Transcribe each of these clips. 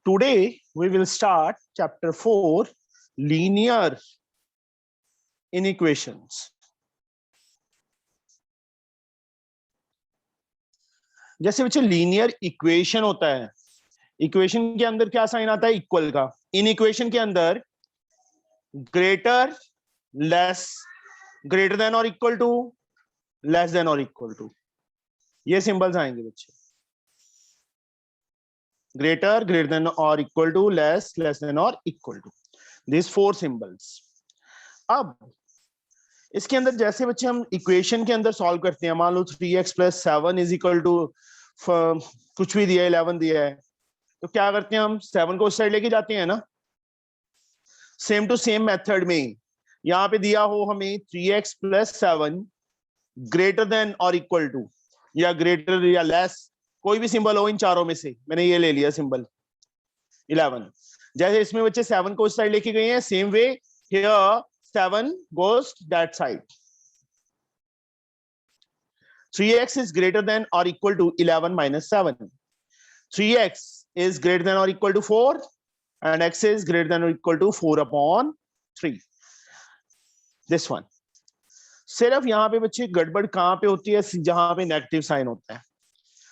Today we will start chapter 4, linear inequations. जैसे बच्चे linear equation होता है, इक्वेशन के अंदर क्या साइन आता है? इक्वल का। इन इक्वेशन के अंदर ग्रेटर, लेस, ग्रेटर देन और इक्वल टू, लेस देन और इक्वल टू, ये सिंबल्स आएंगे बच्चे। ग्रेटर, ग्रेटर देन और equal to, less, less than और इक्वल टू, दिस 4 सिंबल्स। अब इसके अंदर जैसे बच्चे हम इक्वेशन के अंदर सॉल्व करते हैं, मान लो 3x + 7 इज इक्वल टू कुछ भी दिया है, 11 दिया है, तो क्या करते हैं हम? 7 को उस साइड लेके जाते हैं ना। सेम टू सेम मेथड में यहां पे दिया हो हमें 3x + 7 ग्रेटर देन और इक्वल टू, या ग्रेटर या लेस, कोई भी सिंबल हो इन चारों में से। मैंने ये ले लिया सिंबल 11। जैसे इसमें बच्चे 7 को उस साइड लेके गए हैं, same way here 7 goes that side. 3x is greater than or equal to 11 minus 7. 3x is greater than or equal to 4 and x is greater than or equal to 4 upon 3. This one. सिर्फ यहां पे बच्चे गड़बड़ कहां पे होती है? जहां पे नेगेटिव साइन होता है।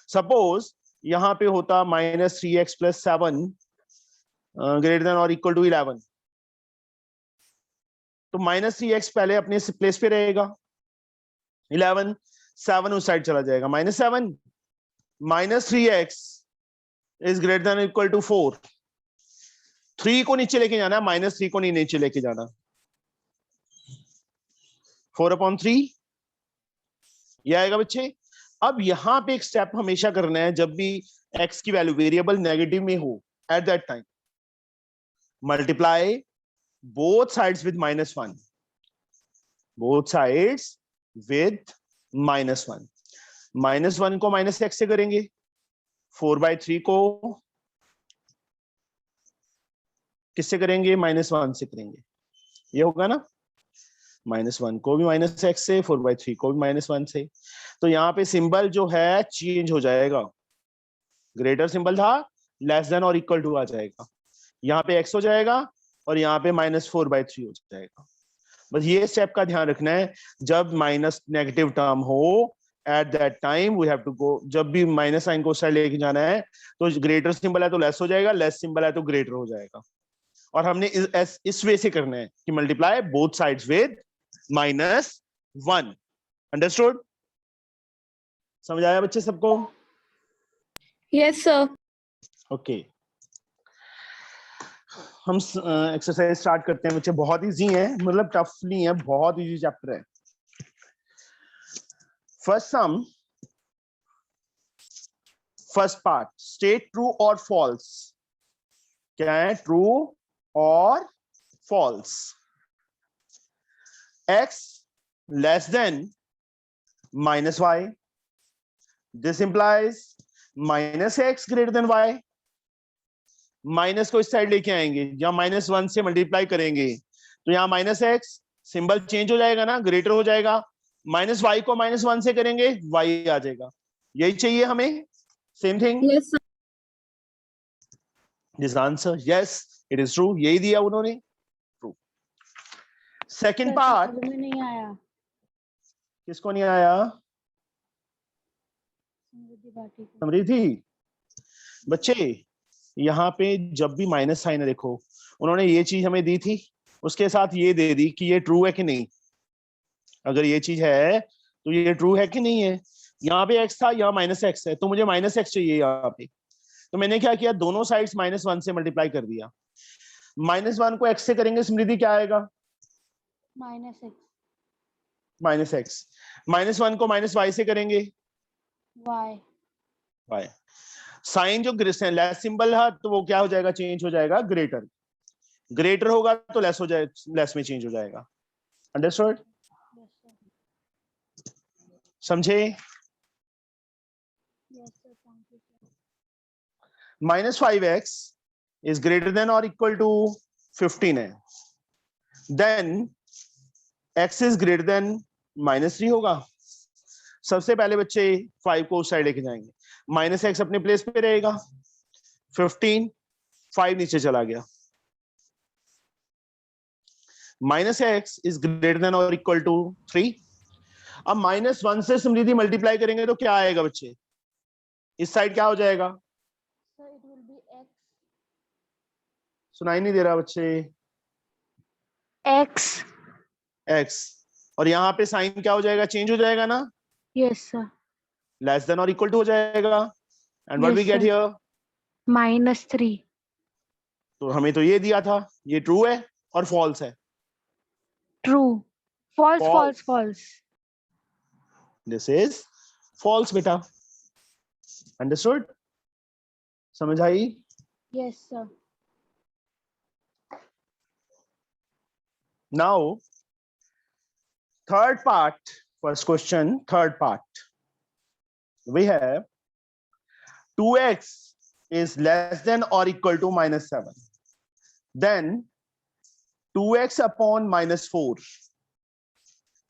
सपोज यहां पे होता -3x + 7 greater than or equal to 11, तो -3x पहले अपने प्लेस पे रहेगा, 11, 7 उस साइड चला जाएगा, -7 -3x is greater than equal to 4। 3 को नीचे लेके जाना है, -3 को नहीं नीचे लेके जाना। 4/3 ये आएगा बच्चे। अब यहां पे एक स्टेप हमेशा करना है, जब भी x की वैल्यू वेरिएबल नेगेटिव में हो, at that time multiply both sides with -1, both sides with -1। -1 को -x से करेंगे, 4/3 को किससे करेंगे? -1 से करेंगे। ये होगा ना, -1 को भी -x से, 4/3 को भी -1 से। तो यहाँ पे सिंबल जो है चेंज हो जाएगा। ग्रेटर सिंबल था, लेस देन और इक्वल टू आ जाएगा, यहाँ पे x हो जाएगा और यहाँ पे -4/3 हो जाएगा। बस ये स्टेप का ध्यान रखना है, जब माइनस नेगेटिव टर्म हो at that time we have to go. जब भी माइनस साइन को साइड लेके जाना है, तो ग्रेटर सिंबल है तो लेस हो जाएगा, लेस सिंबल है तो ग्रेटर हो जाएगा। और हमने इस वे से करना है कि multiply both sides with -1। Understood? समझ आया बच्चे सबको? Yes sir. ओके, हम एक्सरसाइज स्टार्ट करते हैं बच्चे। बहुत इजी है, मतलब टफ नहीं है, बहुत इजी चैप्टर है। First sum, first part, state true और फॉल्स। क्या है? ट्रू और false. x less than -y, this implies -x greater than y। Minus को इस साइड लेके आएंगे, या -1 से मल्टीप्लाई करेंगे, तो यहाँ -x सिंबल चेंज हो जाएगा ना, ग्रेटर हो जाएगा। -y को -1 से करेंगे, y आ जाएगा। यही चाहिए हमें, same thing. Yes sir. This answer, yes it is true, यही दिया उन्होंने, ट्रू। सेकंड पार्ट में नहीं आया। किसको नहीं आया? समृद्धि। बच्चे यहाँ पे जब भी माइनस साइन है, देखो उन्होंने ये चीज हमें दी थी, उसके साथ ये दे दी कि ये ट्रू है कि नहीं। अगर ये चीज है तो ये ट्रू है कि नहीं है। यहाँ पे x था, यहाँ -x है, तो मुझे -x चाहिए यहाँ पे। तो मैंने क्या किया, दोनों साइड्स -1 से मल्टीप्लाई कर दिया। -1 को x से करेंगे, स्मृति क्या आएगा? -x। -1 को -y से करेंगे, y। साइन जो लेस सिंबल है तो वो क्या हो जाएगा? चेंज हो जाएगा, ग्रेटर। ग्रेटर होगा तो लेस हो जाए, लेस में चेंज हो जाएगा। अंडरस्टूड? समझे? -5x इज ग्रेटर देन और इक्वल टू 15 है, then x is greater than -3 होगा। सबसे पहले बच्चे 5 को उस साइड लेके जाएंगे, -x अपने प्लेस पे रहेगा, 15 5 नीचे चला गया। Minus x is greater than और इक्वल टू 3। अब -1 से समृद्धि मल्टीप्लाई करेंगे तो क्या आएगा बच्चे? इस साइड क्या हो जाएगा? So it will be x. सुनाई नहीं दे रहा बच्चे? X. x, और यहाँ पे साइन क्या हो जाएगा? चेंज हो जाएगा ना? Yes, sir. लेस देन और इक्वल टू हो जाएगा। And what we Yes, get sir. Here? -3. तो हमें तो ये दिया था, ये ट्रू है और फॉल्स है। True. False, False. false, false. This is false बेटा। अंडरस्टूड? समझ आई? Yes, sir. Now, third part, first question, third part. We have 2x is less than or equal to -7. Then 2x upon -4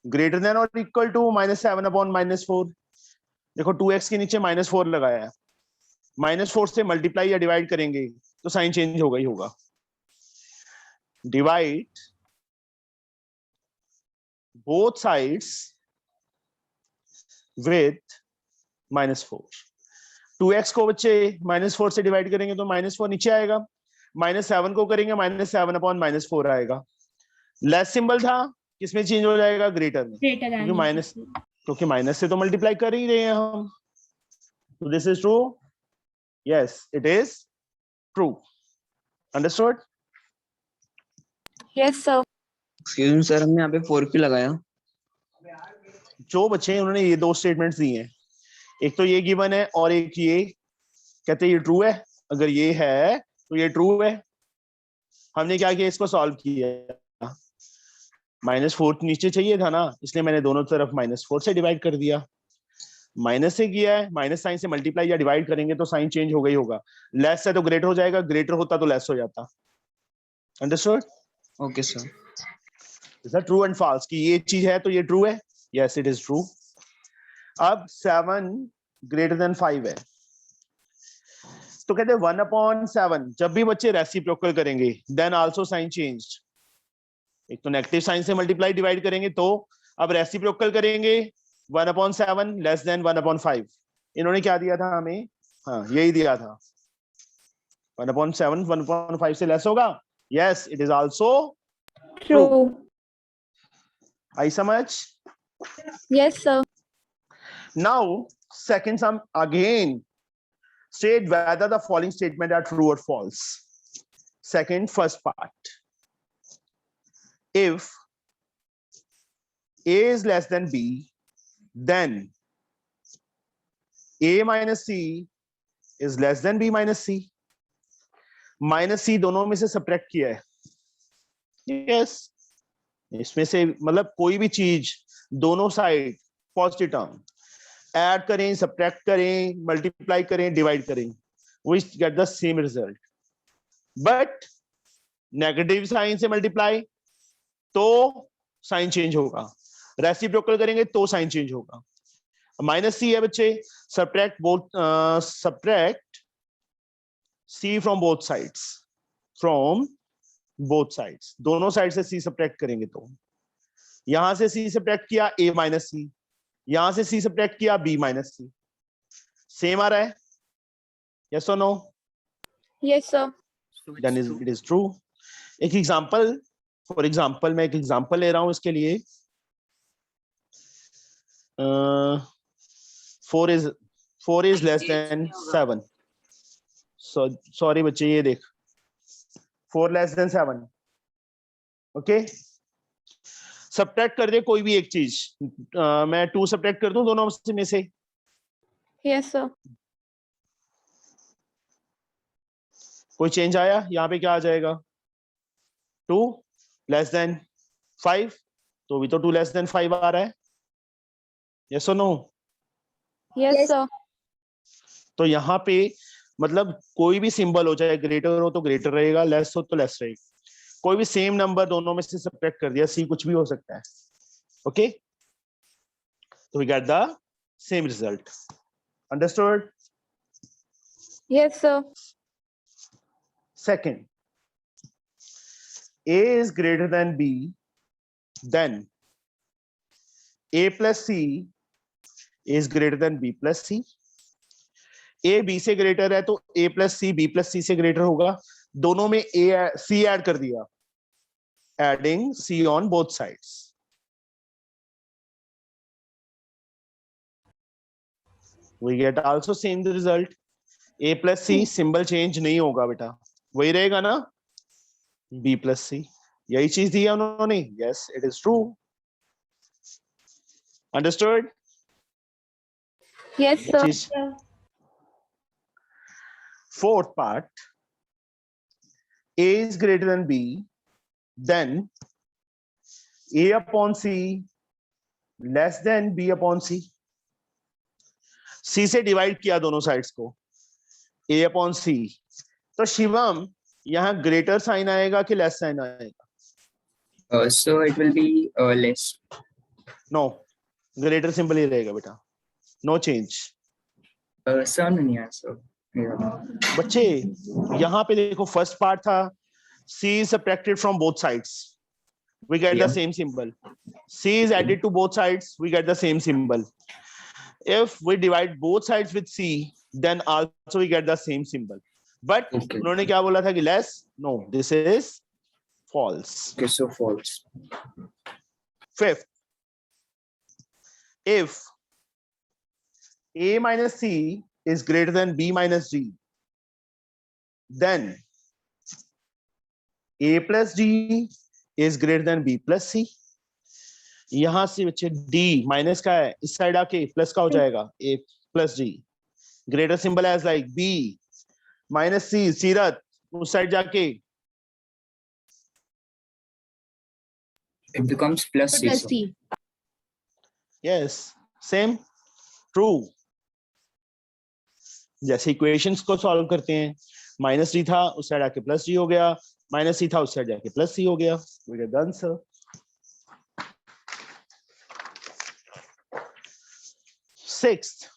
greater than or equal to -7 upon -4. देखो 2x के नीचे -4 लगाया है, -4 से multiply या डिवाइड करेंगे तो साइन चेंज होगा ही होगा। Divide both sides with -4। 2x को बच्चे -4 से डिवाइड करेंगे तो -4 नीचे आएगा, -7 को करेंगे -7 अपॉन -4 आएगा। लेस सिंबल था, किसमें चेंज हो जाएगा? ग्रेटर में, क्योंकि माइनस से तो मल्टीप्लाई कर ही रहे हैं हम। तो this is true. Yes, it is true. Understood? Yes, sir. Excuse me sir, हमने यहाँ पे 4 क्यों लगाया? जो बच्चे उन्होंने ये दो स्टेटमेंट्स दी हैं, एक तो ये गिवन है और एक ये कहते हैं ये ट्रू है। अगर ये है तो ये ट्रू है। हमने क्या किया? इसको सॉल्व किया। -4 नीचे चाहिए था ना, इसलिए मैंने दोनों तरफ -4 से डिवाइड कर दिया। माइनस से किया है, माइनस साइन से मल्टीप्लाई या डिवाइड करेंगे तो साइन चेंज हो गई होगा। लेस है तो ग्रेटर हो जाएगा, ग्रेटर होता तो लेस हो जाता। Understood? Okay sir. Is that true and false कि ये चीज है तो ये ट्रू है? Yes, it is true. अब 7 ग्रेटर देन 5 है तो कहते हैं 1/7। जब भी बच्चे रेसिप्रोकल करेंगे देन आल्सो साइन चेंज्ड। एक तो नेगेटिव साइन से मल्टीप्लाई डिवाइड करेंगे तो अब रेसिप्रोकल करेंगे 1/7 लेस देन 1/5। इन्होंने क्या दिया था हमें? हाँ, यही दिया था। 1/7 1/5 से लेस होगा। Yes, it is also true. आई समझ? Yes, sir. Now, second sum again. State whether the following statement are true or false. Second, first part. If A is less than B, then A minus C is less than B minus C. Minus C दोनों में से subtract किया है। Yes, इसमें से मतलब कोई भी चीज दोनों साइड पॉजिटिव टर्म ऐड करें, सब्ट्रैक्ट करें, मल्टीप्लाई करें, डिवाइड करें, we get the same result. But negative sign से मल्टीप्लाई तो साइन चेंज होगा, रेसिप्रोकल करेंगे तो साइन चेंज होगा। -C है बच्चे, subtract C from both sides, from both sides, दोनों साइड से C सब्ट्रैक्ट करेंगे तो यहां से C सब्ट्रैक्ट किया A minus C, यहां से C सब्ट्रैक्ट किया B minus C। सेम आ रहा है? yes or no? Yes, sir. Then it is true. एक एग्जांपल, फॉर एग्जांपल मैं एक एग्जांपल ले रहा हूं इसके लिए। 4 is less than 7। सॉरी बच्चे, ये देख 4 less than 7। ओके, सब्ट्रैक्ट कर दे कोई भी एक चीज। मैं 2 सब्ट्रैक्ट कर दूं दोनों में से। Yes, sir. कोई चेंज आया? यहाँ पे क्या आ जाएगा? 2 less than 5, तो भी तो 2 less than 5 आ रहा है। yes or no? Yes, sir. तो यहाँ पे मतलब कोई भी सिंबल हो, चाहे ग्रेटर हो तो ग्रेटर रहेगा, लेस हो तो लेस रहेगा। कोई भी सेम नंबर दोनों में से सब्ट्रैक्ट कर दिया, C कुछ भी हो सकता है। ओके, तो we get the same result. Understood? Yes, sir. Second, A is greater than B, then A plus C is greater than B plus C. A B से ग्रेटर है तो A plus C B plus C से greater होगा. दोनों में C add कर दिया, adding C on both sides. We get also same the result. A plus C symbol change नहीं होगा बेटा, वही रहेगा ना, B plus C. यही चीज दी है उन्होंने. Yes, it is true. Understood? Yes, sir. चीज. Fourth part. A is greater than B, then A upon C less than B upon C. C से डिवाइड किया दोनों साइड्स को, A upon C. तो शिवम यहाँ ग्रेटर साइन आएगा कि less sign आएगा? So it will be less. No, greater symbol ही रहेगा बेटा. No change. Sir, नहीं है sir. बच्चे यहाँ पे देखो, फर्स्ट पार्ट था C is subtracted from both sides, we get the Yeah. same symbol. C is added to both sides, we get the same symbol. If we divide both sides with C, then also we get the same symbol. But Okay. उन्होंने क्या बोला था कि less? No, this is false. Okay, so false. Fifth, if A minus C is greater than B minus D, then A plus D is greater than B plus C. यहां से बच्चे D minus का है, इस साइड आके plus का हो जाएगा, A plus D. Greater symbol as like B minus C. सीरत उस साइड जाके It becomes plus C. Plus sir. C. yes, same, true. जैसे इक्वेशंस को सॉल्व करते हैं, माइनस डी था उस साइड आके प्लस डी हो गया, माइनस सी था उस साइड जाके प्लस सी हो गया. We get the answer. Sixth,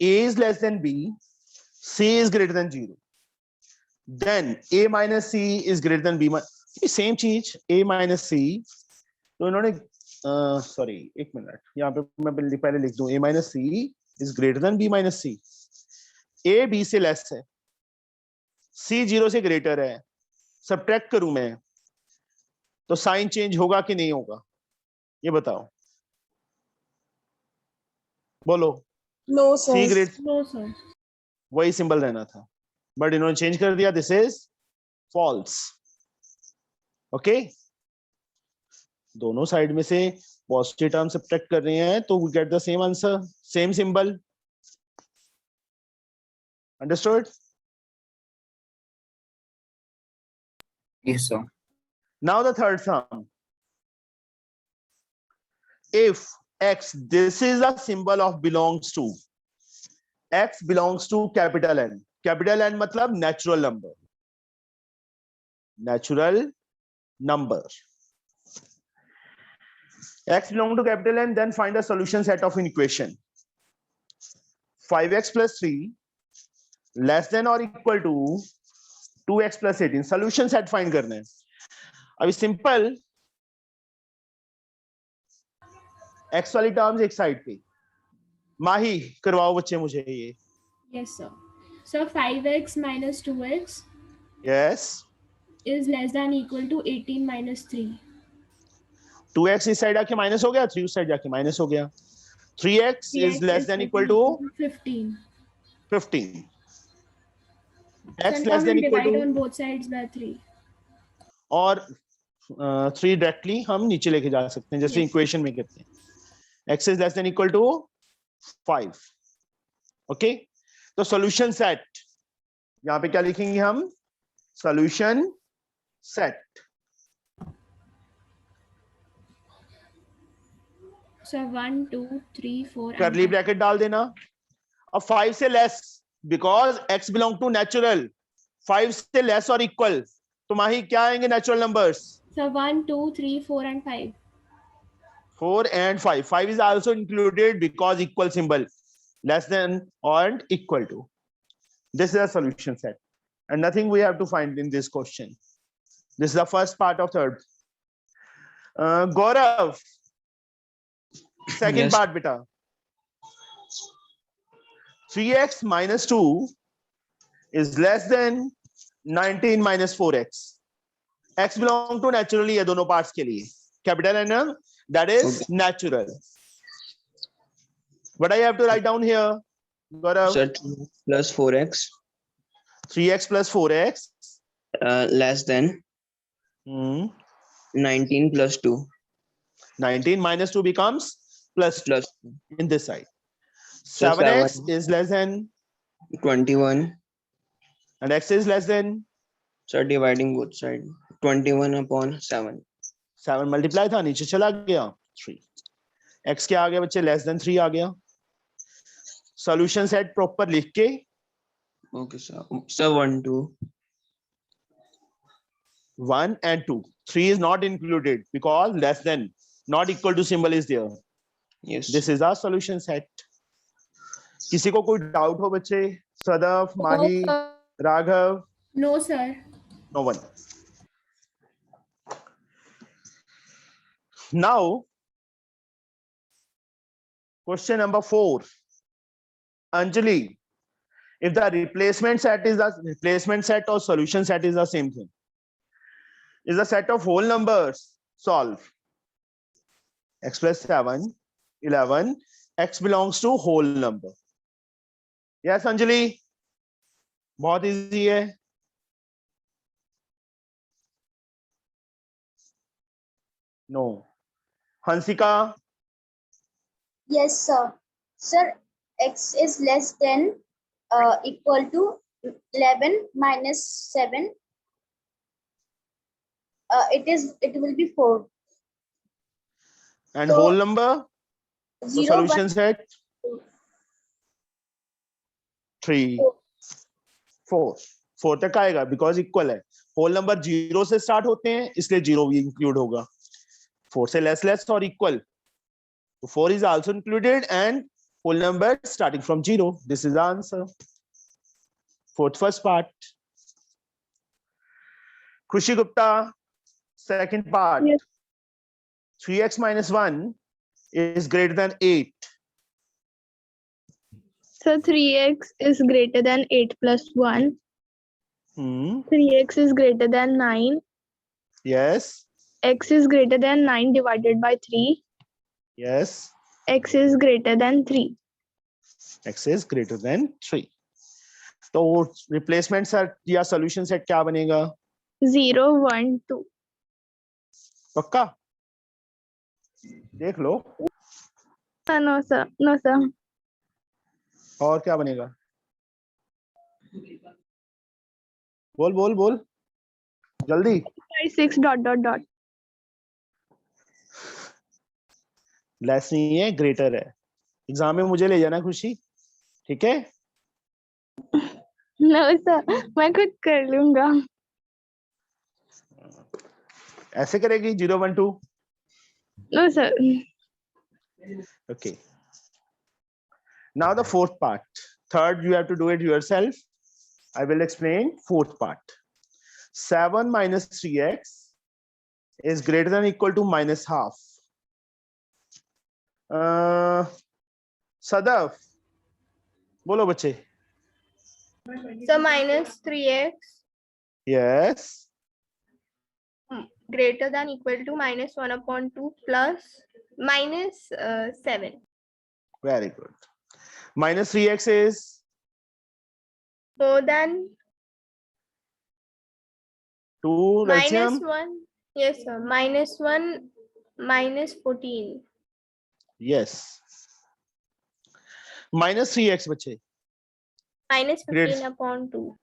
A is less than B, C is greater than 0. Then A minus C is greater than B. Same चीज, A minus C. तो इन्होंने सॉरी एक मिनट, यहाँ पे मैं पहले लिख दूं, A minus C is greater than B minus C. A B से लेस है, C 0 से ग्रेटर है. सब्ट्रैक्ट करूं मैं तो साइन चेंज होगा कि नहीं होगा, ये बताओ, बोलो. No, sir. C great, No, sir. वही सिंबल रहना था, बट इन्होंने चेंज कर दिया. This is false. ओके, दोनों साइड में से पॉजिटिव टर्म सब्ट्रैक्ट कर रहे हैं तो we get the same answer, same symbol. Understood? Yes, sir. Now the third sum. If X, this is a symbol of belongs to. X belongs to capital N. Capital N मतलब natural number. Natural number. X belongs to capital N, then find the solution set of an equation. 5x plus 3 less than or equal to 2x plus 18. Solution set find करना है. अभी simple x वाली terms एक side पे. माही करवाओ बच्चे मुझे ये. Yes, sir. So 5x minus 2x yes, is less than equal to 18 minus 3. 2x इस साइड आके माइनस हो गया, 3 उस साइड जाके माइनस हो गया. 3x is 3x less is than less equal than to 15. 15. So x now less than we'll equal divide to, on both sides by 3. और 3 डायरेक्टली हम नीचे लेके जा सकते हैं जैसे Yes. इक्वेशन में कहते हैं. x is less than equal to 5. Okay, तो सॉल्यूशन सेट, यहाँ पे क्या लिखेंगे हम? Solution set. So 1, 2, 3, 4. and करली 5. ब्रैकेट डाल देना. अब 5 से less, because x belong to natural. 5 से लेस और इक्वल, तो माही क्या आएंगे natural numbers? So 1, 2, 3, 4 and 5. 4 and 5. 5 is also included because equal symbol, less than or equal to. This is a solution set, and nothing we have to find in this question. This is the first part of third. Gaurav, second Yes. part, beta. 3x minus 2 is less than 19 minus 4x. X belong to naturally ये दोनों parts के लिए. Capital N, that is Okay. natural. What I have to write down here, Gaurav? Sir, 3x plus 4x 3x plus 4x. less than 19 plus 2 19 minus 2 becomes plus 2 plus in this side. So 7x 7. is less than, 21. and x is less than, Sir, dividing both sides. 21 upon 7. 7 multiply था, नीचे चला गया 3. x क्या आ गया बच्चे? less than 3 आ गया. Solution set proper लिख के, Okay, sir. Sir, 1, 2. 1 and 2. 3 is not included because less than, not equal to symbol is there. Yes. This is our solution set. किसी को कोई doubt हो बच्चे? सदफ, माही, No, sir. Raghav? No, sir. No one. Now, question number 4. Anjali, if the replacement set is the replacement set or solution set is the same thing, is the set of whole numbers, solve. X plus 7, 11, x belongs to whole number. Yes, Anjali? बहुत easy है. No. Hansika? Yes, sir. Sir, x is less than equal to 11 minus 7. It will be 4. And So, whole number? So 0, solution set? 3, 4. 4 तक आएगा because equal है. Whole number 0 से start होते हैं, इसलिए 0 भी include होगा. 4 से less or equal. So 4 is also included and whole number starting from 0. This is the answer. First part. Khushi Gupta, second part. Yes. 3x minus 1 is greater than 8. So 3x is greater than 8 plus 1. Hmm. 3x is greater than 9. Yes. X is greater than 9 divided by 3. Yes. X is greater than 3. X is greater than 3. तो replacement set या solution set क्या बनेगा? 0, 1, 2. पक्का? देख लो. No, sir. No, sir. और क्या बनेगा? बोल बोल बोल जल्दी. 6 dot dot dot. लेस नहीं है, ग्रेटर है. एग्जाम में मुझे ले जाना खुशी, ठीक है? No, sir. मैं खुद कर लूंगा. ऐसे करेगी 0, 1, 2. No, sir. Okay. Now the fourth part. Third, you have to do it yourself. I will explain fourth part. 7 minus 3x is greater than or equal to minus half. Sadaf, bolo bache. So minus 3x Yes. greater than equal to minus 1 upon 2 plus minus 7. Very good. Minus 3x is More than 2 minus LCM. 1. Yes, sir. Minus 1 minus 14. Yes. Minus 3x bache. Minus 15 Great. upon 2.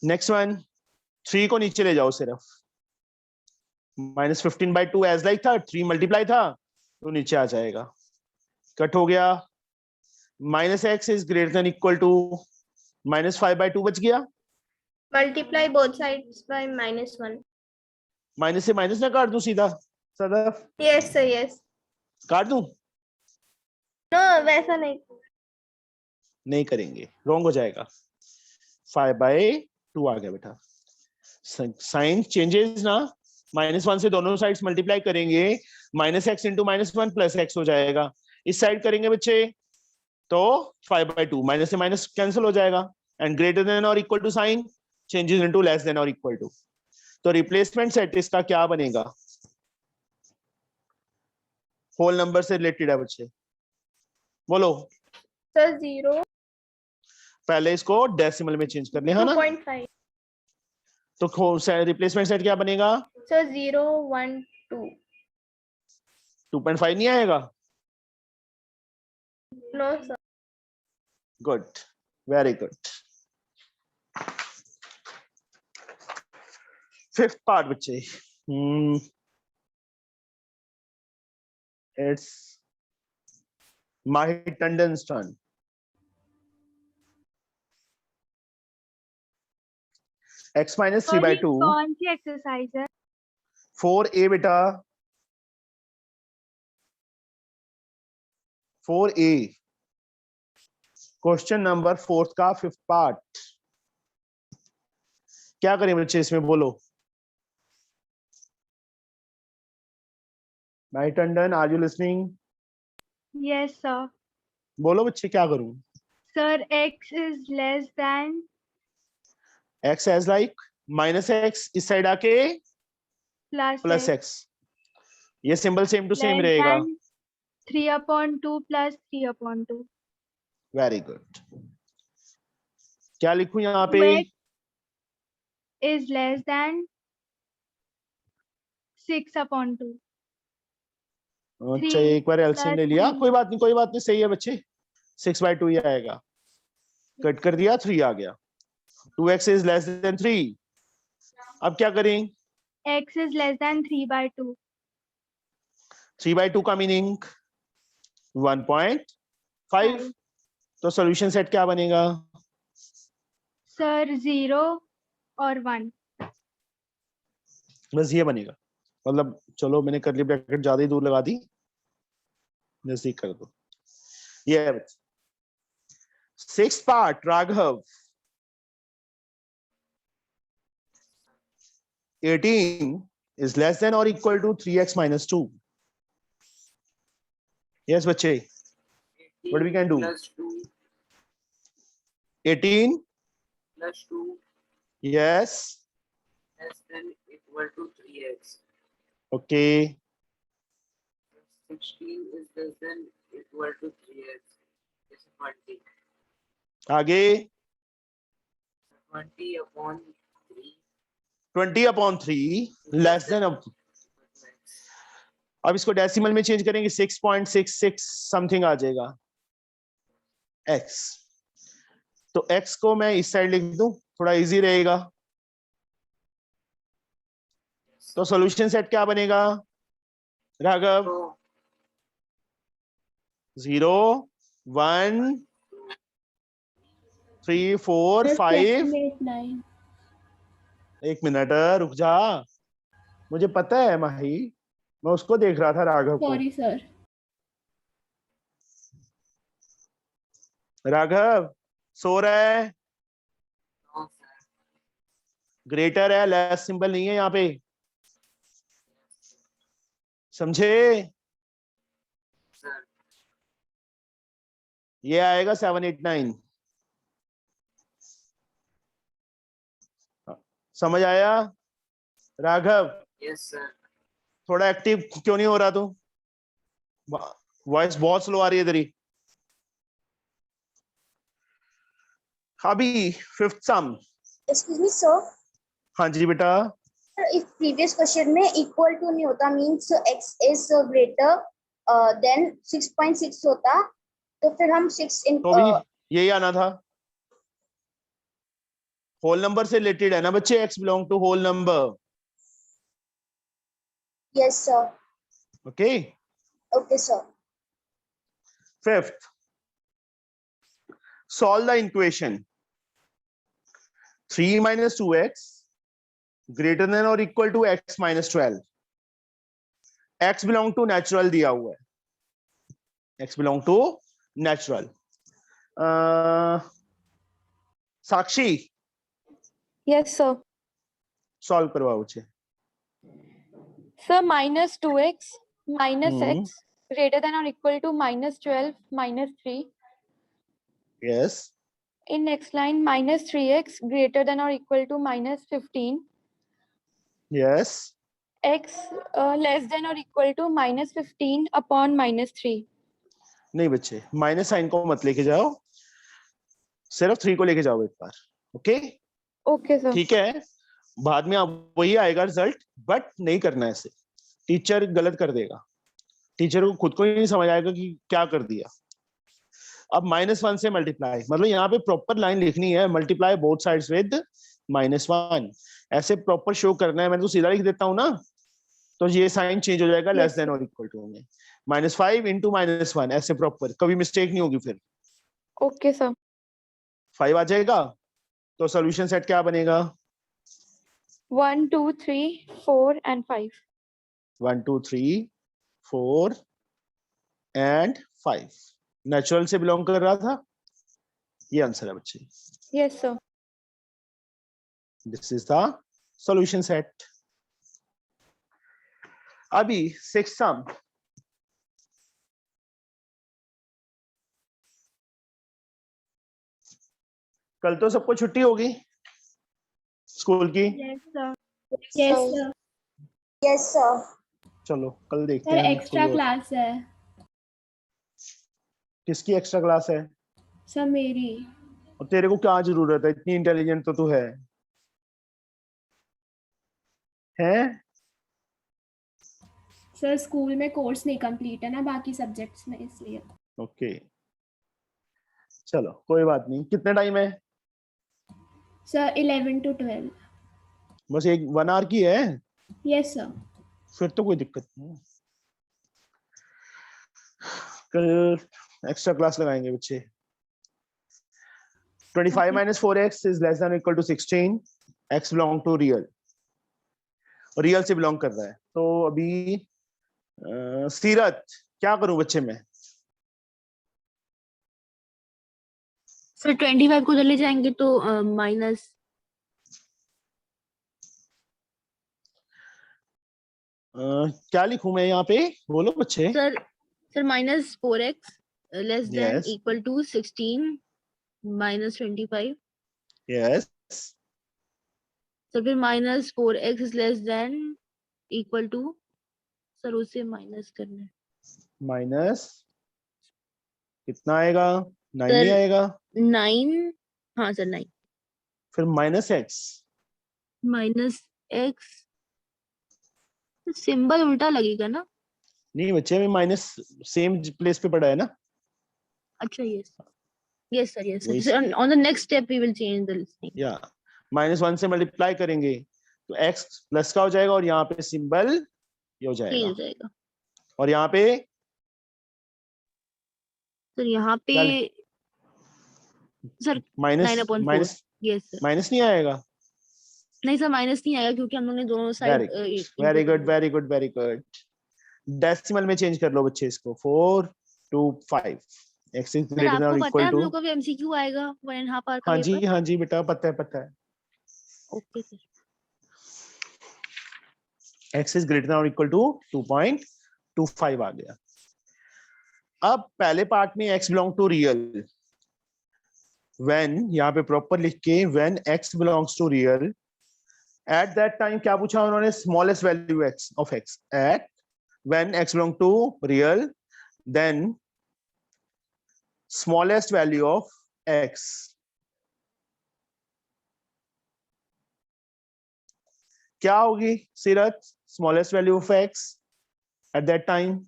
Next one. 3 को नीचे ले जाओ सिर्फ. Minus 15 by 2 as like था. 3 multiply था तो नीचे आ जाएगा. कट हो गया. Minus x is greater than or equal to minus 5 by 2 बच गया. Multiply both sides by minus 1. Minus से माइनस ना काट दूं सीधा सदफ? Yes, sir. Yes. काट दूं? No, वैसा नहीं. नहीं करेंगे, रॉन्ग हो जाएगा। 5/2 आ गया बेटा। साइन चेंजेस ना, -1 से दोनों साइड्स मल्टीप्लाई करेंगे, -x इंटू -1 प्लस x हो जाएगा। इस साइड करेंगे बच्चे तो 5/2, माइनस से माइनस कैंसिल हो जाएगा, एंड ग्रेटर देन और equal to sign changes into less than और इक्वल टू। तो रिप्लेसमेंट सेट इसका क्या बनेगा? होल नंबर से रिलेटेड है बच्चे, बोलो। सर 0 पहले इसको डेसिमल में चेंज कर ले, है ना? 2.5 तो रिप्लेसमेंट सेट क्या बनेगा? सर 0 1 2 2.5 नहीं आएगा? No sir. Good, very good. Fifth part बच्चे, it's Mahir Tandon turn. x minus 3/2 कौन सी एक्सरसाइज है? 4a बेटा, 4a, क्वेश्चन नंबर 4 का 5th पार्ट। क्या करें बच्चे इसमें, बोलो। माय Tandon, are you listening? Yes sir. बोलो बच्चे, क्या करूं? Sir x is less than x as like -x, इस साइड आके प्लस x, ये सिंबल सेम टू सेम रहेगा। 3/2 प्लस 3/2। Very good. क्या लिखूं यहाँ पे? Is less then 6/2। अच्छा, एक बार एलसीएम ले लिया, कोई बात नहीं, कोई बात नहीं, सही है बच्चे, 6/2 ही आएगा। कट कर दिया, 3 आ गया। 2x is less then 3। अब क्या करें? x is less then 3/2। 3/2 का मीनिंग 1.5। तो सॉल्यूशन सेट क्या बनेगा? सर 0 और 1। बस ये बनेगा, मतलब चलो मैंने करली ब्रैकेट ज्यादा ही दूर लगा दी, नजदीक कर दो। ये 6th part, Raghav. 18 is less than or equal to 3x minus 2. Yes बच्चे, what we can do? Plus 2 18 plus 2 yes, less than equal to 3x. okay, 16 is less than equal to 3x. It's 20. आगे 20/3. 20/3 less than अब इसको decimal में change करेंगे, 6.66 something आ जाएगा x। तो x को मैं इस साइड लिख दूं, थोड़ा इजी रहेगा। तो सॉल्यूशन सेट क्या बनेगा राघव? 0 1 3 4 5। 9। एक मिनट रुक जा, मुझे पता है माही, मैं उसको देख रहा था राघव को। Sorry sir. राघव सो रहा है, No, sir. ग्रेटर है, लेस सिंबल नहीं है यहाँ पे, समझे? Sir. ये आएगा 7 8 9। समझ आया राघव? Yes, sir. थोड़ा एक्टिव क्यों नहीं हो रहा तू? वॉइस बहुत स्लो आ रही है तेरी। अभी 5th सम। Excuse me, sir. हाँ जी बेटा। If previous question में equal to नहीं होता means x is greater than 6.6 होता, तो फिर हम 6 in तो भी यही आना था, होल नंबर से रिलेटेड है ना बच्चे, x belong to whole number. yes sir. Okay. Okay sir. 5th, solve the equation 3 minus 2x greater than or equal to x minus 12। x belong to natural दिया हुआ है, x belong to natural। Sakshi Yes, sir. Solve करवाओ मुझे। Sir, minus 2x minus Hmm. x greater than or equal to minus 12 minus 3. Yes In next line, minus 3x greater than or equal to minus 15. Yes X less than or equal to minus 15 upon minus 3. नहीं बच्चे, minus sign को मत लेके जाओ, सिर्फ 3 को लेके जाओ एक बार। Okay Okay, sir. ठीक है, बाद में आप वही आएगा रिजल्ट, बट नहीं करना ऐसे, टीचर गलत कर देगा, टीचर को खुद को ही नहीं समझ आएगा कि क्या कर दिया। अब -1 से मल्टीप्लाई, मतलब यहाँ पे प्रॉपर लाइन लिखनी है, मल्टीप्लाई बोथ साइड्स विद -1, ऐसे प्रॉपर शो करना है। मैं तो सीधा लिख देता हूँ ना, तो ये साइन चेंज हो जाएगा, लेस देन और इक्वल टू में -5 इंटू -1, ऐसे प्रॉपर, कभी मिस्टेक नहीं होगी फिर। Okay, sir. 5 आ जाएगा, तो सोल्यूशन सेट क्या बनेगा? 1, 2, 3, 4 and 5. 1 2 3 4 एंड 5 नेचुरल से बिलोंग कर रहा था, ये आंसर है बच्चे। Yes, sir. This is the solution set. अभी 6th सम, कल तो सबको छुट्टी होगी स्कूल की। Yes, sir. Yes, Yes, sir. sir. Yes, sir. चलो कल देखते सर हैं एक्स्ट्रा कोई और। क्लास है किसकी एक्स्ट्रा क्लास है? सर मेरी। और तेरे को क्या जरूरत है, इतनी इंटेलिजेंट तो तू है? हैं? सर स्कूल में कोर्स नहीं कंप्लीट है ना बाकी सब्जेक्ट्स में, इसलिए। ओके चलो कोई बात नहीं। कितने टाइम है? Sir 11 to 12। बस 1 आवर की है, यस सर। फिर तो कोई दिक्कत नहीं है। कल एक्स्ट्रा क्लास लगाएंगे बच्चे। 25 minus 4x is less than or equal to 16, x belong to real, real से बिलोंग कर रहा है। तो अभी सीरत क्या करूं बच्चे में? सर 25 को उधर ले जाएंगे तो माइनस क्या लिखूं मैं यहाँ पे, बोलो बच्चे। Sir minus 4x less than Yes. Equal to 16 minus 25। Yes sir फिर minus 4x is less than equal to, sir उसे माइनस करना है। माइनस कितना आएगा? 9 सर नहीं आएगा? 9, हाँ सर 9 फिर minus x, minus x, symbol उल्टा लगेगा ना? नहीं बच्चे में माइनस सेम प्लेस पे पड़ा है ना। अच्छा यस सर वही सर on the next step we will change the thing. या -1 से मल्टीप्लाई करेंगे तो x प्लस का हो जाएगा, और यहाँ पे सिंबल ये हो चेंज जाएगा, हो जाएगा। और यहाँ पे सर यहाँ पे sir minus 9/4 minus yes sir. Minus नहीं आएगा। नहीं सर माइनस नहीं आएगा क्योंकि हम लोगों ने दोनों side very good very good very good. Decimal में चेंज कर लो बच्चे इसको, 4 2 5, x is sir greater than आपको और पता इक्वल है हम टू। लोग का भी एमसीक्यू आएगा 1.5 आवर का हाँ पेपर। जी बेटा पता है। Okay sir. x is greater than और इक्वल टू 2.25 आ गया। अब पहले पार्ट में x belong to real, when यहाँ पे प्रॉपर लिख के when x belongs to real, at that time क्या पूछा उन्होंने? Smallest value x of x, at when x belong to real then smallest value of x। क्या होगी Seerat smallest value of x at that time?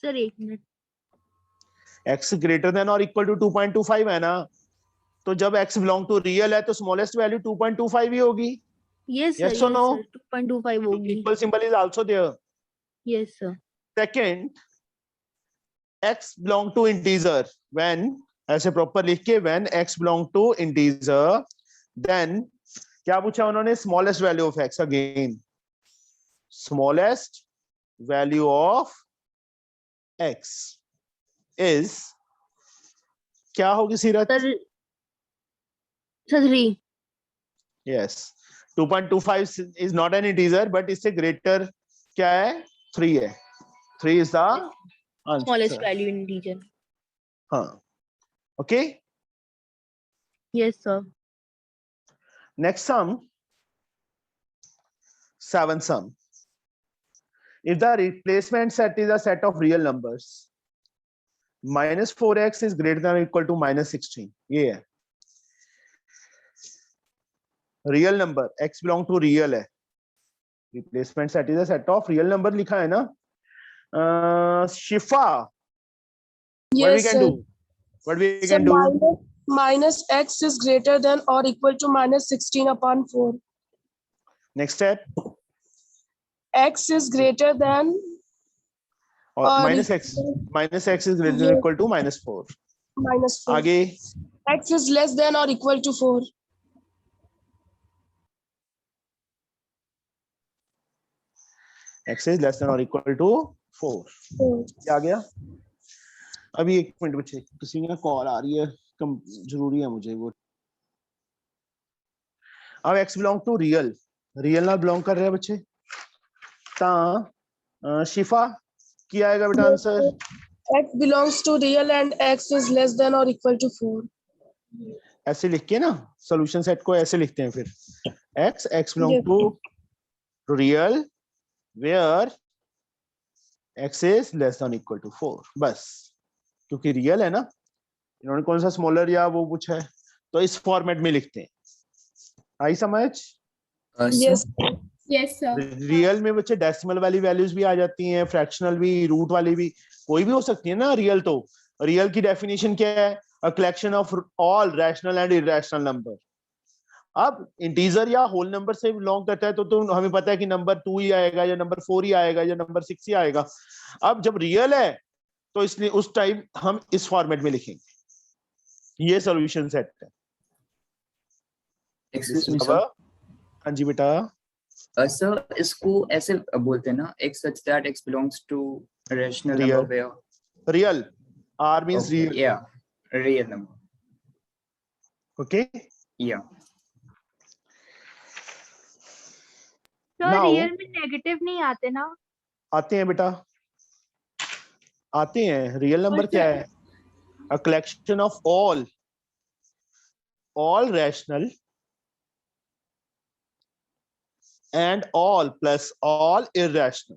Sir एक minute, x greater than और equal to 2.25 है ना, तो जब x बिलोंग टू रियल है तो स्मॉलेस्ट वैल्यू 2.25 ही होगी। Yes Yes sir or no? 2.25 होगी। Equal symbol is also there. Yes sir. Second, x belong to integer, when ऐसे प्रॉपर लिख के when x belong to integer then क्या पूछा उन्होंने? Smallest value of x, again smallest value of x is क्या होगी Seerat? Sir 3. Yes 2.25 is not an integer but इससे greater क्या है? 3 है. 3 is the Smallest answer. value in integer. हाँ. Okay. Yes, sir. Next sum, 7th sum. If the replacement set is a set of real numbers, minus 4x is greater than or equal to minus 16. ये है. Real number, x belong to real है. Replacement set is a set of real number लिखा है ना? Shifa, what we Yes, can sir. do? What we So can do? minus x is greater than or equal to minus 16 upon 4. Next step, X is greater than और और minus x is greater than or Yes. equal to minus 4. minus 4. आगे X is less than or equal to 4. x is less than or equal to 4. क्या आ गया? अभी एक minute बच्चे, किसी ने कॉल आ रही है, कम जरूरी है मुझे वो. अब x belong to real, real ना बिलोंग कर रहे हैं बच्चे. शिफा क्या आएगा बेटा answer? X belongs to real and X is less than or equal to 4. ऐसे लिख के ना सॉल्यूशन सेट को ऐसे लिखते हैं फिर. x belong Yes. To real where x is less than equal to 4. बस, क्योंकि रियल है ना, इन्होंने कौन सा स्मॉलर या वो कुछ है, तो इस फॉर्मेट में लिखते हैं. आई समझ? Yes. Yes, sir. रियल में बच्चे डेसिमल वाली वैल्यूज भी आ जाती हैं, फ्रैक्शनल भी, रूट वाली भी, कोई भी हो सकती है ना रियल. तो रियल की डेफिनेशन क्या है? A collection of all rational and irrational number. अब इंटीजर या होल नंबर से बिलोंग करता है तो हमें पता है कि नंबर 2 ही आएगा या नंबर 4 ही आएगा या नंबर 6 ही आएगा. अब जब रियल है तो इसलिए उस टाइम हम इस फॉर्मेट में लिखेंगे. ये सॉल्यूशन सेट है. Excuse me, sir. हाँ जी बेटा. Sir, इसको ऐसे बोलते हैं ना, x such that x belongs to a rational Real. number where real, R means okay, real. yeah, real number. Okay. Yeah. तो Now- रियल में नेगेटिव नहीं आते ना? आते हैं बेटा, आते हैं. रियल नंबर क्या है? A collection of all rational and all plus all irrational.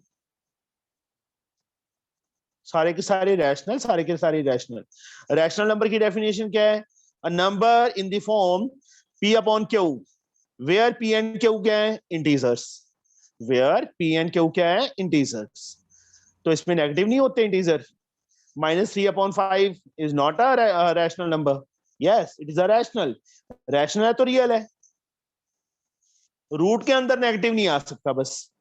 सारे के सारे रैशनल, सारे के सारे रैशनल. रैशनल नंबर की डेफिनेशन क्या है? A number in the form p upon q where p and q क्या है? Integers. Where p and q क्या है? इंटीजर्स. तो इसमें नेगेटिव नहीं होते integer. -3/5 is not a rational number. Yes, it is a rational. Rational है तो रियल है. रूट के अंदर नेगेटिव नहीं आ सकता बस.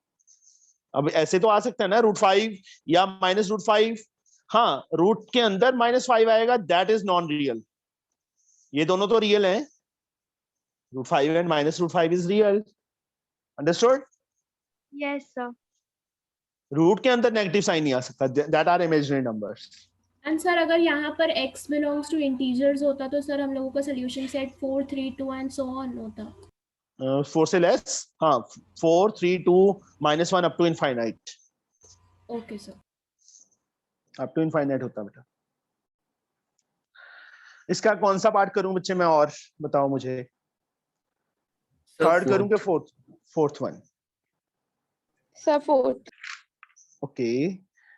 अब ऐसे तो आ सकता है ना √5 या -√5. हाँ, रूट के अंदर -5 आएगा, दैट इज नॉन रियल. ये दोनों तो रियल हैं. √5 and -√5 is real. Understood? Yes sir. Root के अंदर नेगेटिव साइन नहीं आ सकता. That are imaginary numbers. And sir अगर यहाँ पर x बिलोंग्स टू इंटीजर्स होता तो सर हम लोगों का solution set 4, 3, 2 and so on होता. 4 से लेस. हाँ, 4, 3, 2, -1 up to infinite. Okay sir. Up to infinite होता बेटा. इसका कौन सा पार्ट करूं बच्चे मैं, और बताओ मुझे. So थर्ड करूं fourth. कि fourth one? Sir, 4th. Okay.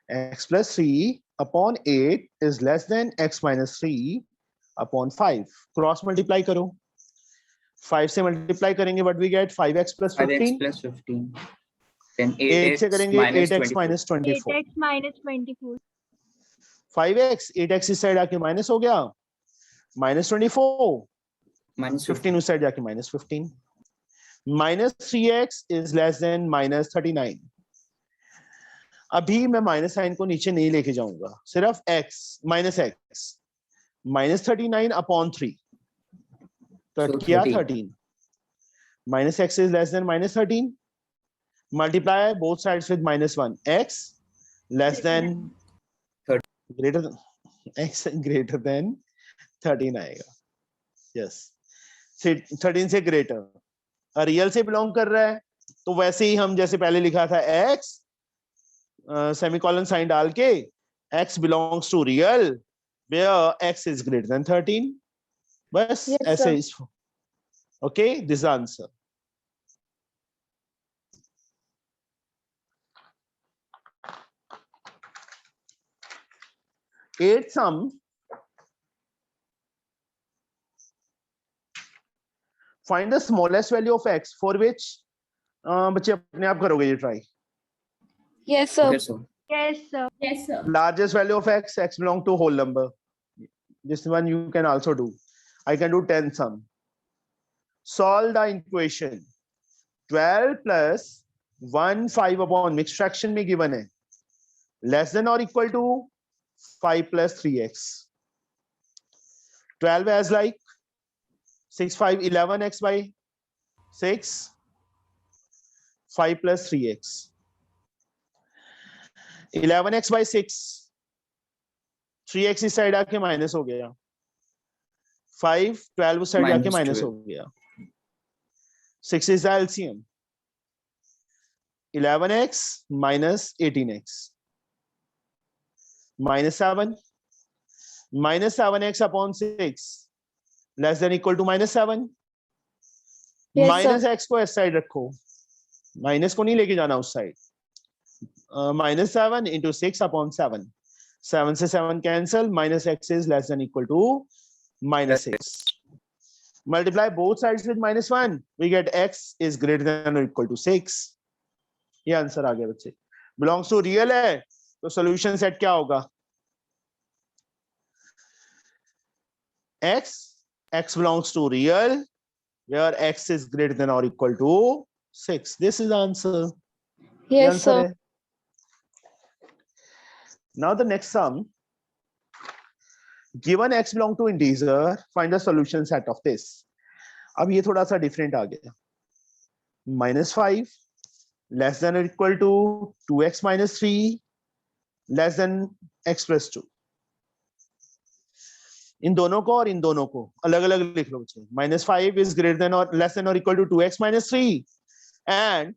x plus 3 upon 8 is less than x minus 3 upon 5. Cross multiply करो. 5 से मल्टीप्लाई करेंगे, what we get? 5x plus 5x 15. plus 15. Then 8 से करेंगे minus 8x 24. minus 24. 8x minus 24. 5x, 8x इस साइड आके minus हो गया, -24. Minus 15 उस साइड जाके -15. -3x is less than -39. अभी मैं माइनस साइन को नीचे नहीं लेके जाऊंगा, सिर्फ x -x. -39 upon 3 तो So किया 13. 13. -x is less than -13. Multiply both sides with -1. x less than 13. greater than x greater than 13 आएगा. यस, 13 से ग्रेटर. रियल से बिलोंग कर रहा है तो वैसे ही हम जैसे पहले लिखा था x सेमीकोलन साइन डाल के x belongs to real where x is greater than 13. बस Yes, ऐसे sir. इस. Okay, this answer. Eighth sum. Find the smallest value of x for which बच्चे अपने आप करोगे ये try. Yes, sir. Okay, so Yes, sir. Yes, sir. Largest value of x belong to whole number. This one you can also do. I can do 10 sum. Solve the equation 12 plus 1 5 upon mixed fraction में given है less than or equal to 5 plus 3x. 12 as like 6 5 11x by 6 5 plus 3x. 11x by 6 3x इस साइड आके minus हो गया. 5 12 उस side आके Minus minus 12. हो गया. 6 is the LCM. 11x minus 18x minus 7 minus 7x upon 6 less than equal to minus 7. Yes, minus sir. x को इस साइड रखो, माइनस को नहीं लेके जाना उस साइड. minus 7 into 6 upon 7. 7 से 7 cancel. Minus x is less than equal to minus 6. Multiply both sides with minus 1. We get x is greater than or equal to 6. ये आंसर आ गया बच्चे. Belongs to real है तो solution set क्या होगा? x belongs to real where x is greater than or equal to 6. This is the answer. ये Yes, answer sir. है. Now the next sum. Given x belong to integer, find the solution set of this. अब ये थोड़ा सा different आ गया. -5 less than or equal to 2x minus 3 less than x plus 2. इन दोनों को और इन दोनों को अलग अलग लिख लो बच्चे. -5 is greater than or less than or equal to 2x minus 3 and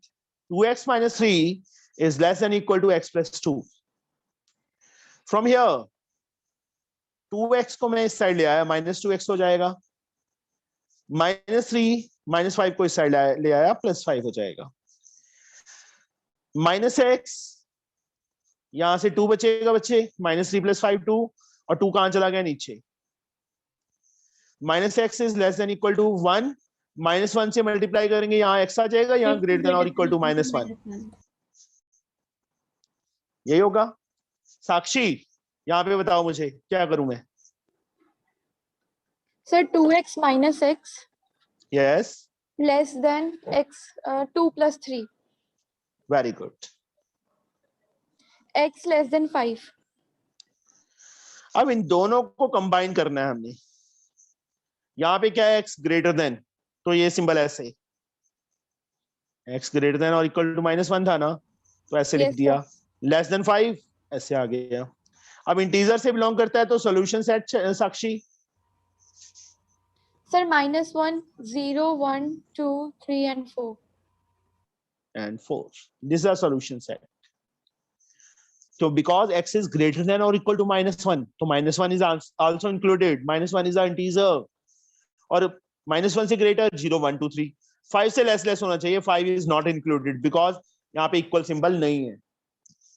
2x minus 3 is less than equal to x plus 2. From here 2x को मैं इस साइड ले आया, -2x हो जाएगा. -3 -5 को इस साइड ले आया, +5 हो जाएगा. -x यहां से 2 बचेगा बच्चे. -3 + 5 2 और 2 कहां चला गया? नीचे. -x is less than equal to 1. -1 से मल्टीप्लाई करेंगे, यहाँ x आ जाएगा, यहाँ ग्रेटर देन और इक्वल टू -1. यही होगा. साक्षी यहाँ पे बताओ मुझे क्या करूं मैं? Sir, 2x minus x Yes, less than x 2 plus 3. very good. X less than 5. अब इन दोनों को कंबाइन करना है हमने. यहाँ पे क्या है? x ग्रेटर देन, तो ये सिंबल ऐसे x ग्रेटर देन और इक्वल टू -1 था ना, तो ऐसे लिख Yes, दिया. लेस देन 5 ऐसे आ गया. अब इंटीजर से बिलोंग करता है तो solution set Sakshi. Sir, -1 0 1 2 3 and 4. And 4. This is a solution set. So because x is greater than or equal to -1, तो -1 is also included. -1 is an integer. और -1 से greater 0 1 2 3. 5 से less होना चाहिए. 5 is not included because यहाँ पे equal symbol नहीं है.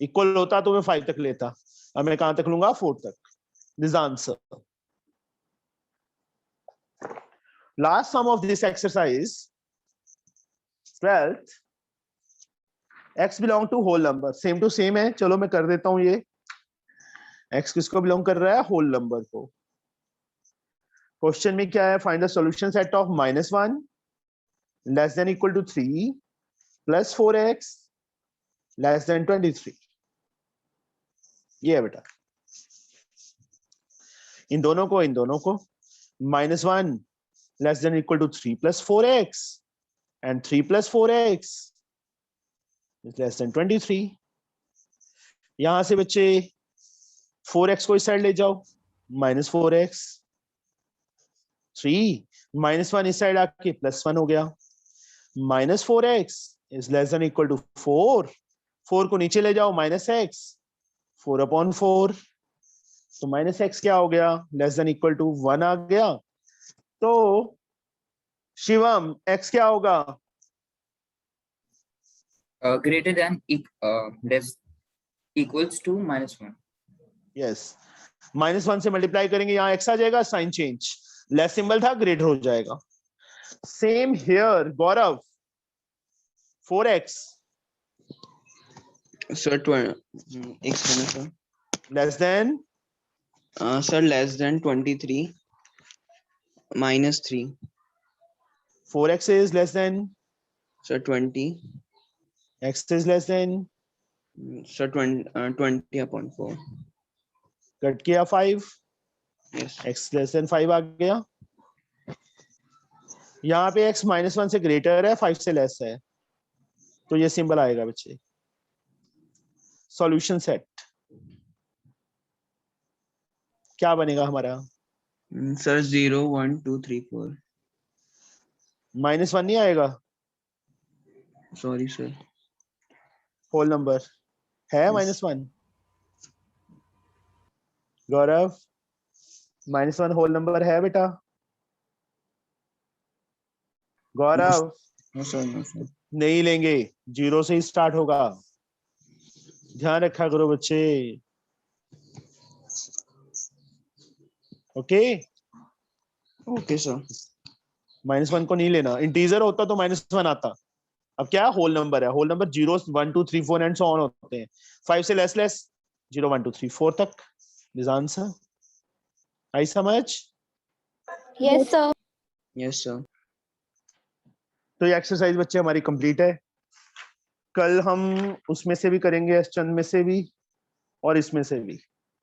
Equal होता तो मैं 5 तक लेता. अब मैं कहां तक लूंगा? 4 तक. This is the answer. Last sum of this exercise, 12th. x belong to whole number. Same to same है. चलो मैं कर देता हूं ये. x किसको बिलोंग कर रहा है? होल नंबर को. क्वेश्चन में क्या है? Find the solution set of -1 less than equal to 3 plus 4x less than 23. ये है बेटा. इन दोनों को -1 less than equal to 3 plus 4x and 3 plus 4x is less than 23. यहां से बच्चे 4x को इस साइड ले जाओ, -4x 3 -1 इस साइड आके +1 हो गया। -4x is less than equal to 4, 4 को नीचे ले जाओ -x 4/4, तो -x क्या हो गया, लेस देन इक्वल टू 1 आ गया। तो शिवम x क्या होगा, greater than less equals to -1. Yes -1 से मल्टीप्लाई करेंगे, यहाँ x आ जाएगा, साइन चेंज, लेस सिंबल था ग्रेटर हो जाएगा। Same here Gaurav, 4x Sir, एक second sir. Less than Sir, less than 23 -3. 4x is less than, Sir, 20. x is less than, Sir, 20/4. Cut किया 5, Yes. x less then 5 आ गया। यहाँ पे x -1 से greater है, 5 से लेस है, तो ये सिंबल आएगा बच्चे। सॉल्यूशन सेट क्या बनेगा हमारा, Sir, 0 1 2 3 4. -1 नहीं आएगा, Sorry, sir. होल नंबर है Yes. -1, गौरव -1 होल नंबर है बेटा, गौरव No, sir. No, sir. नहीं लेंगे, 0 से ही स्टार्ट होगा, ध्यान रखा करो बच्चे। Okay Okay, sir. -1 को नहीं लेना, इंटीजर होता तो -1 आता, अब क्या होल नंबर है, whole number 0 1 2 3 4 and so on होते हैं, 5 से लेस 0 1 2 3 4 तक। निजान सा आई समझ, Yes, sir. Yes, sir. तो ये एक्सरसाइज बच्चे हमारी कंप्लीट है। कल हम उसमें से भी करेंगे, एस चंद में से भी और इसमें से भी।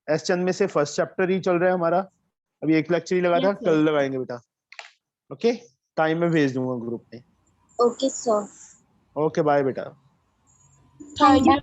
एस चंद में से फर्स्ट चैप्टर ही चल रहा है हमारा, अभी एक लेक्चर ही लगा था, Yes, sir. कल लगाएंगे बेटा। ओके, टाइम में भेज दूंगा ग्रुप में। Okay, sir. ओके बाय बेटा। Thank you.